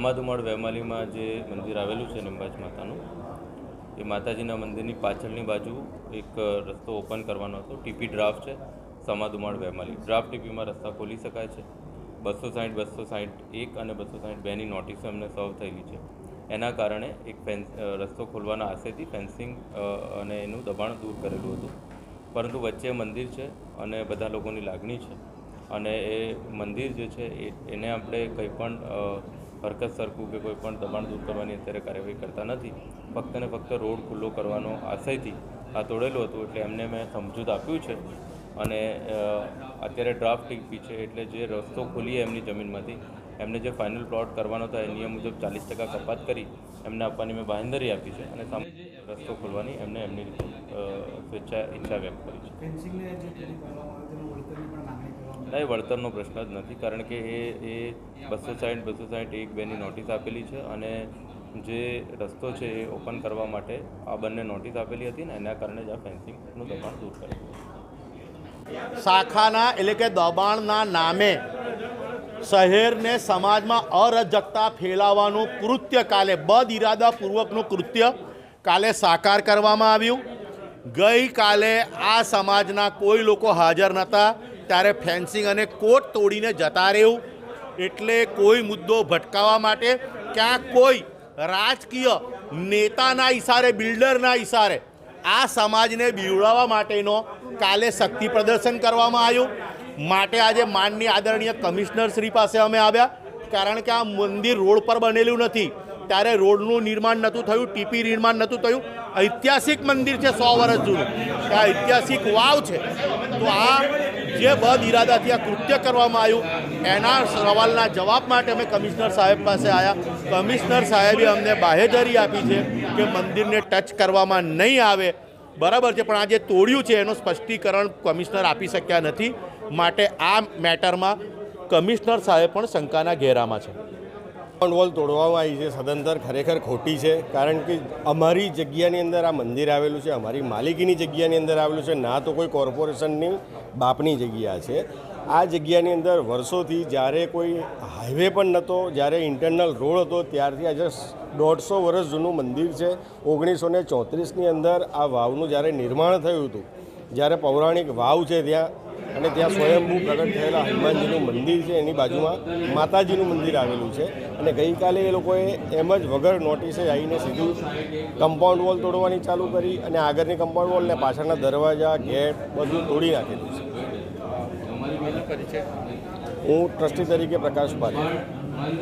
સમાધુમાળ વેમાલીમાં જે મંદિર આવેલું છે નિંબાજ માતાનું, એ માતાજીના મંદિરની પાછળની બાજુ એક રસ્તો ઓપન કરવાનો હતો. ટીપી ડ્રાફ્ટ છે સમાધુમાળ વેમાલી. ડ્રાફ્ટ ટીપીમાં રસ્તા ખોલી શકાય છે. 260, 261 અને 262ની નોટિસો એમને સર્વ થયેલી છે. એના કારણે એક રસ્તો ખોલવાના આશયથી ફેન્સિંગ અને એનું દબાણ દૂર કરેલું હતું. પરંતુ વચ્ચે મંદિર છે અને બધા લોકોની લાગણી છે અને એ મંદિર જે છે એને આપણે કંઈ પણ હરકત સરખું કે કોઈ પણ દબાણ દૂર કરવાની અત્યારે કાર્યવાહી કરતા નથી. ફક્ત ને ફક્ત રોડ ખુલ્લો કરવાનો આશયથી આ તોડેલું હતું. એટલે એમને મેં સમજૂત આપ્યું છે અને અત્યારે ડ્રાફ્ટ ટીપી છે એટલે જે રસ્તો ખોલીએ એમની જમીનમાંથી એમને જે ફાઇનલ પ્લોટ કરવાનો હતો એ નિયમ મુજબ 40% કપાત કરી એમને આપવાની મેં બાંહેધરી આપી છે અને સામે રસ્તો ખોલવાની એમને એમની રીતે ઈચ્છા વ્યક્ત કરી છે. નહીં, વળતરનો પ્રશ્ન જ નથી, કારણ કે એ 260, 261, 2ની નોટિસ આપેલી છે અને જે રસ્તો છે એ ઓપન કરવા માટે આ બંને નોટિસ આપેલી હતી ને એના કારણે જ આ ફેન્સિંગનું દબાણ દૂર કરેલું. શાખાના એટલે કે દબાણના નામે શહેરને સમાજમાં અરાજકતા ફેલાવવાનું કૃત્ય કાલે બદઇરાદાપૂર્વકનું કૃત્ય કાલે સાકાર કરવામાં આવ્યું. ગઈકાલે આ સમાજના કોઈ લોકો હાજર નહોતા ત્યારે ફેન્સિંગ અને કોટ તોડીને જતા રહ્યું. એટલે કોઈ મુદ્દો ભટકાવવા માટે ક્યાંક કોઈ રાજકીય નેતાના ઇશારે, બિલ્ડરના ઇશારે આ સમાજને બીવડાવવા માટેનો કાલે શક્તિ પ્રદર્શન કરવામાં આવ્યું. માટે આજે માનનીય આદરણીય કમિશનર શ્રી પાસે અમે આવ્યા, કારણ કે આ મંદિર રોડ પર બનેલું નથી. ત્યારે રોડનું નિર્માણ નહોતું થયું, ટીપી નિર્માણ નહોતું થયું. ઐતિહાસિક મંદિર છે, 100 વર્ષ જૂનું. આ ઐતિહાસિક વાવ છે. તો આ જે બદ ઇરાદાથી આ કૃત્ય કરવામાં આવ્યું એના સવાલના જવાબ માટે અમે કમિશનર સાહેબ પાસે આવ્યા. કમિશનર સાહેબે અમને બાહેધરી આપી છે કે મંદિરને ટચ કરવામાં નહીં આવે. બરાબર છે, પણ આ જે તોડ્યું છે એનું સ્પષ્ટીકરણ કમિશનર આપી શક્યા નથી. માટે આ મેટરમાં કમિશનર સાહેબ પણ શંકાના ઘેરામાં છે. વોલ તોડવામાં આવી છે સદંતર ખરેખર ખોટી છે, કારણ કે અમારી જગ્યાની અંદર આ મંદિર આવેલું છે, અમારી માલિકીની જગ્યાની અંદર આવેલું છે, ના તો કોઈ કોર્પોરેશનની બાપની જગ્યા છે. આ જગ્યાની અંદર વર્ષોથી જ્યારે કોઈ હાઈવે પણ નહોતો, જ્યારે ઇન્ટરનલ રોડ હતો, ત્યારથી આજે 150 વર્ષ જૂનું મંદિર છે. 1934ની અંદર આ વાવનું જ્યારે નિર્માણ થયું હતું, જ્યારે પૌરાણિક વાવ છે ત્યાં, અને ત્યાં સ્વયંભૂ પ્રગટ થયેલા હનુમાનજીનું મંદિર છે, એની બાજુમાં માતાજીનું મંદિર આવેલું છે. અને ગઈકાલે એ લોકોએ એમ જ વગર નોટિસે આવીને સીધું કમ્પાઉન્ડ વોલ તોડવાની ચાલુ કરી અને આગળની કમ્પાઉન્ડ વોલ ને પાછળના દરવાજા, ગેટ બધું તોડી નાખેલું છે. હું ટ્રસ્ટી તરીકે પ્રકાશ પાટીલ.